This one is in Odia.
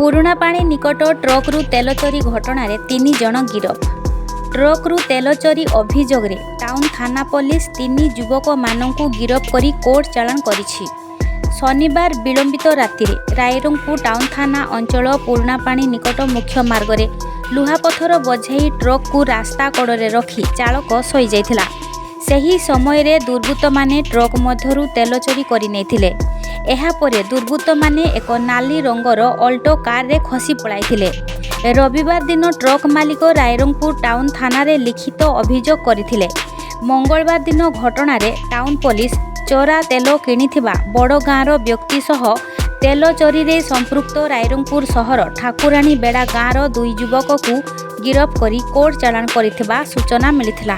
ପୁରୁଣାପାଣି ନିକଟ ଟ୍ରକ୍ରୁ ତେଲ ଚୋରି ଘଟଣାରେ 3 ଜଣ ଗିରଫ। ଟ୍ରକ୍ରୁ ତେଲ ଚୋରି ଅଭିଯୋଗରେ ଟାଉନ୍ ଥାନା ପୋଲିସ 3 ଯୁବକମାନଙ୍କୁ ଗିରଫ କରି କୋର୍ଟ ଚାଲାଣ କରିଛି। ଶନିବାର ବିଳମ୍ବିତ ରାତିରେ ରାଇରଙ୍ଗପୁର ଟାଉନ୍ ଥାନା ଅଞ୍ଚଳ ପୁରୁଣାପାଣି ନିକଟ ମୁଖ୍ୟ ମାର୍ଗରେ ଲୁହାପଥର ବୋଝେଇ ଟ୍ରକ୍କୁ ରାସ୍ତା କଡ଼ରେ ରଖି ଚାଳକ ଶୋଇଯାଇଥିଲା। ସେହି ସମୟରେ ଦୁର୍ବୃତ୍ତମାନେ ଟ୍ରକ୍ ମଧ୍ୟରୁ ତେଲ ଚୋରି କରିନେଇଥିଲେ। ଏହାପରେ ଦୁର୍ବୃତ୍ତମାନେ ଏକ ନାଲି ରଙ୍ଗର ଅଲ୍ଟୋ କାରରେ ଖସି ପଳାଇଥିଲେ। ରବିବାର ଦିନ ଟ୍ରକ୍ ମାଲିକ ରାଇରଙ୍ଗପୁର ଟାଉନ୍ ଥାନାରେ ଲିଖିତ ଅଭିଯୋଗ କରିଥିଲେ। ମଙ୍ଗଳବାର ଦିନ ଘଟଣାରେ ଟାଉନ୍ ପୋଲିସ ଚୋରା ତେଲ କିଣିଥିବା ବଡ଼ଗାଁର ବ୍ୟକ୍ତି ସହ ତେଲ ଚୋରିରେ ସମ୍ପୃକ୍ତ ରାଇରଙ୍ଗପୁର ସହର ଠାକୁରାଣୀ ବେଡ଼ା ଗାଁର 2 ଯୁବକକୁ ଗିରଫ କରି କୋର୍ଟ ଚାଲାଣ କରିଥିବା ସୂଚନା ମିଳିଥିଲା।